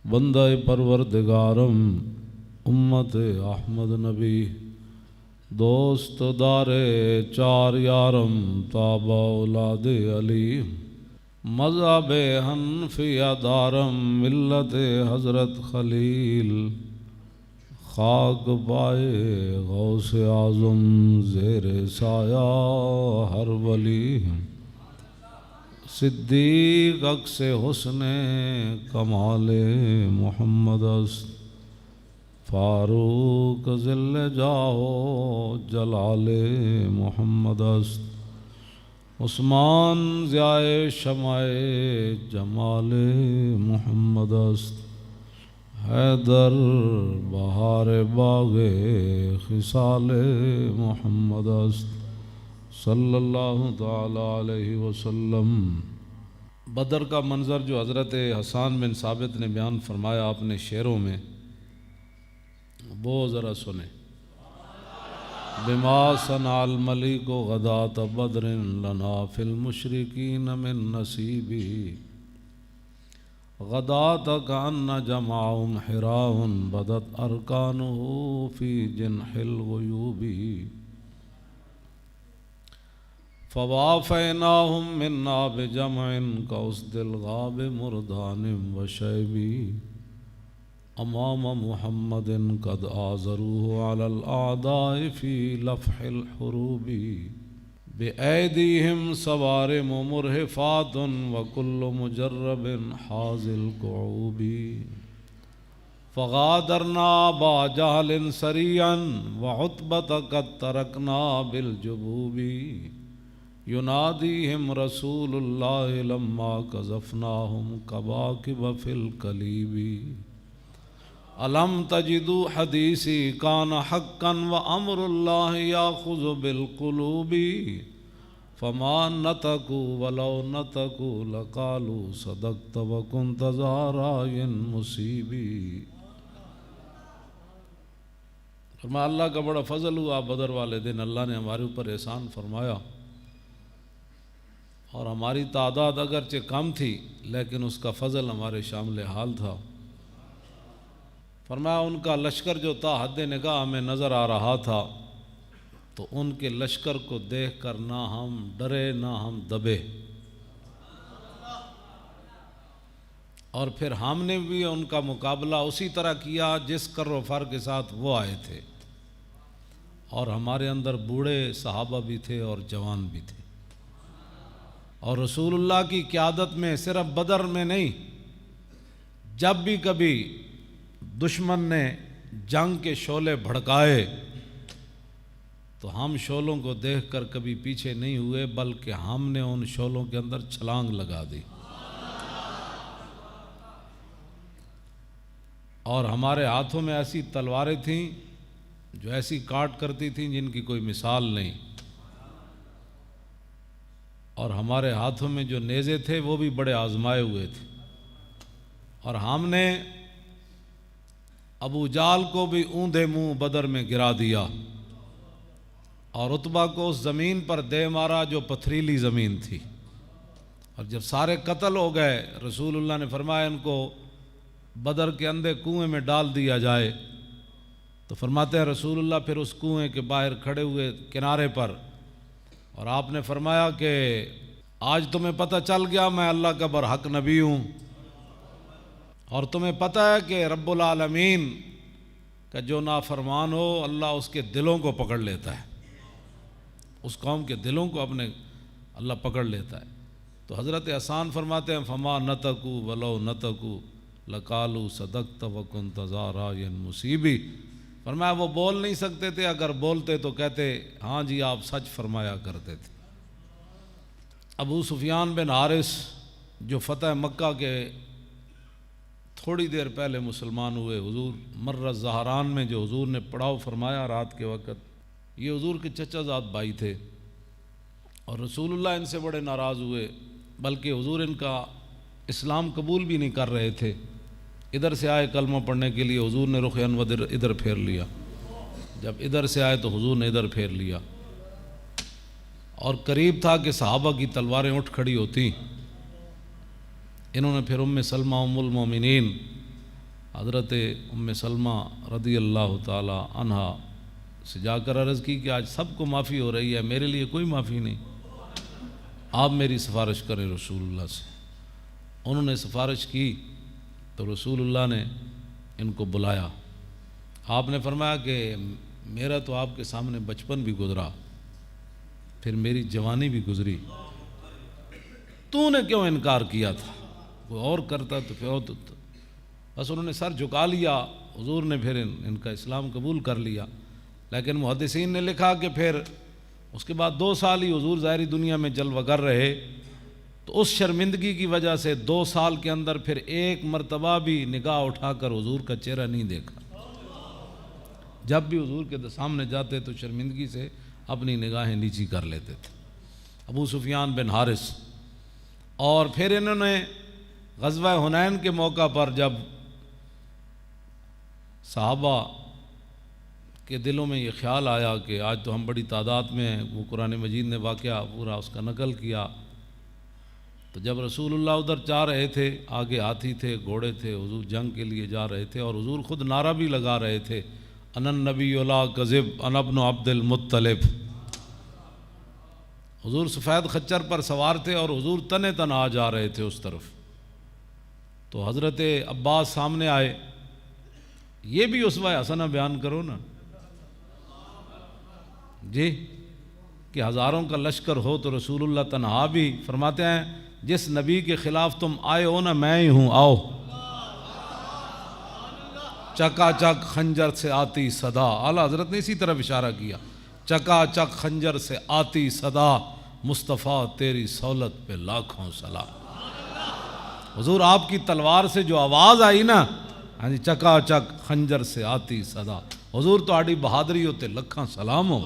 بندہ پروردگارم امت احمد نبی دوست دار چار یارم تابع اولاد علی مذہب حنفیہ دارم ملت حضرت خلیل خاک پائے غوث اعظم زیر سایہ ہر ولی صدیق عکس حسن کمال محمد است فاروق ذل جاہ جلال محمد است عثمان ضیاء شمع جمال محمد است حیدر بہار باغ خصال محمد است صلی اللہ تعالی علیہ وسلم۔ بدر کا منظر جو حضرت حسان بن ثابت نے بیان فرمایا اپنے شعروں میں، وہ ذرا سنیں۔ بما صنع الملیک غداۃ بدر لنا فی المشرکین من نصیبہ غداۃ کأن جمعہم حراء بدت ارکانہ فی جنح الغیوب فوافیناہم منا بجمع کاسد الغاب مردان وشیب امام محمد قد آزروہ علی الاعداء فی لفح الحروب بأیدیہم صوارم مرہفات وکل مجرب حاز القعوب فغادرنا ابا جہل سریعا وعتبۃ قد ترکنا بالجبوب ینادیہم رسول اللہ لما قذفناہم کباکب فی الکلیب الم تجدوا حدیثی کان حقا وامر اللہ یاخذ بالقلوب فما نطقوا ولو نطقوا لقالوا صدقت وکنت ذا رأی مصیب۔ فرمایا اللہ کا بڑا فضل ہوا، بدر والے دن اللہ نے ہمارے اوپر احسان فرمایا، اور ہماری تعداد اگرچہ کم تھی لیکن اس کا فضل ہمارے شامل حال تھا۔ فرمایا ان کا لشکر جو تھا حد نگاہ ہمیں نظر آ رہا تھا، تو ان کے لشکر کو دیکھ کر نہ ہم ڈرے نہ ہم دبے، اور پھر ہم نے بھی ان کا مقابلہ اسی طرح کیا جس کر و فر کے ساتھ وہ آئے تھے، اور ہمارے اندر بوڑھے صحابہ بھی تھے اور جوان بھی تھے، اور رسول اللہ کی قیادت میں صرف بدر میں نہیں، جب بھی کبھی دشمن نے جنگ کے شعلے بھڑکائے تو ہم شعلوں کو دیکھ کر کبھی پیچھے نہیں ہوئے، بلکہ ہم نے ان شعلوں کے اندر چھلانگ لگا دی، اور ہمارے ہاتھوں میں ایسی تلواریں تھیں جو ایسی کاٹ کرتی تھیں جن کی کوئی مثال نہیں، اور ہمارے ہاتھوں میں جو نیزے تھے وہ بھی بڑے آزمائے ہوئے تھے، اور ہم نے ابو جہل کو بھی اوندے منہ بدر میں گرا دیا، اور عتبہ کو اس زمین پر دے مارا جو پتھریلی زمین تھی، اور جب سارے قتل ہو گئے رسول اللہ نے فرمایا ان کو بدر کے اندھے کنویں میں ڈال دیا جائے، تو فرماتے ہیں رسول اللہ پھر اس کنویں کے باہر کھڑے ہوئے کنارے پر، اور آپ نے فرمایا کہ آج تمہیں پتہ چل گیا میں اللہ کا برحق نبی ہوں، اور تمہیں پتہ ہے کہ رب العالمین کا جو نافرمان ہو اللہ اس کے دلوں کو پکڑ لیتا ہے، اس قوم کے دلوں کو اپنے اللہ پکڑ لیتا ہے۔ تو حضرت حسان فرماتے ہیں فما نطقوا ولو نطقوا لقالوا صدقت وکنت ذا رأی مصیب۔ فرمایا وہ بول نہیں سکتے تھے، اگر بولتے تو کہتے ہاں جی آپ سچ فرمایا کرتے تھے۔ ابو سفیان بن حارث جو فتح مکہ کے تھوڑی دیر پہلے مسلمان ہوئے، حضور مر زہران میں جو حضور نے پڑاؤ فرمایا رات کے وقت، یہ حضور کے چچا زاد بھائی تھے، اور رسول اللہ ان سے بڑے ناراض ہوئے، بلکہ حضور ان کا اسلام قبول بھی نہیں کر رہے تھے۔ ادھر سے آئے کلمہ پڑھنے کے لیے، حضور نے رخ انور ادھر پھیر لیا، جب ادھر سے آئے تو حضور نے ادھر پھیر لیا، اور قریب تھا کہ صحابہ کی تلواریں اٹھ کھڑی ہوتی۔ انہوں نے پھر ام سلمہ ام المومنین حضرت ام سلمہ رضی اللہ تعالی عنہا سے جا کر عرض کی کہ آج سب کو معافی ہو رہی ہے، میرے لیے کوئی معافی نہیں، آپ میری سفارش کریں رسول اللہ سے۔ انہوں نے سفارش کی تو رسول اللہ نے ان کو بلایا۔ آپ نے فرمایا کہ میرا تو آپ کے سامنے بچپن بھی گزرا، پھر میری جوانی بھی گزری، تو نے کیوں انکار کیا تھا؟ کوئی اور کرتا تو پھر تو بس انہوں نے سر جھکا لیا۔ حضور نے پھر ان کا اسلام قبول کر لیا، لیکن محدثین نے لکھا کہ پھر اس کے بعد 2 سال ہی حضور ظاہری دنیا میں جلوہ گر رہے، تو اس شرمندگی کی وجہ سے 2 سال کے اندر پھر ایک مرتبہ بھی نگاہ اٹھا کر حضور کا چہرہ نہیں دیکھا۔ جب بھی حضور کے سامنے جاتے تو شرمندگی سے اپنی نگاہیں نیچی کر لیتے تھے۔ ابو سفیان بن حارث، اور پھر انہوں نے غزوہ حنین کے موقع پر جب صحابہ کے دلوں میں یہ خیال آیا کہ آج تو ہم بڑی تعداد میں ہیں، وہ قرآن مجید نے واقعہ پورا اس کا نقل کیا، تو جب رسول اللہ ادھر جا رہے تھے، آگے ہاتھی تھے، گھوڑے تھے، حضور جنگ کے لیے جا رہے تھے، اور حضور خود نعرہ بھی لگا رہے تھے، ان النبی لا کذب انا ابن عبد المطلب۔ حضور سفید خچر پر سوار تھے اور حضور تنے تنہا جا رہے تھے اس طرف، تو حضرت عباس سامنے آئے۔ یہ بھی اسوہ حسنہ بیان کرو نا جی، کہ ہزاروں کا لشکر ہو تو رسول اللہ تنہا بھی، فرماتے ہیں جس نبی کے خلاف تم آئے ہو نا، میں ہی ہوں، آؤ۔ چکا چک خنجر سے آتی صدا، اعلیٰ حضرت نے اسی طرف اشارہ کیا، چکا چک خنجر سے آتی صدا، مصطفیٰ تیری سہولت پہ لاکھوں سلام۔ حضور آپ کی تلوار سے جو آواز آئی نا، ہاں جی، چکا چک خنجر سے آتی صدا، حضور تو آڑی بہادری ہوتے لکھاں سلام ہو۔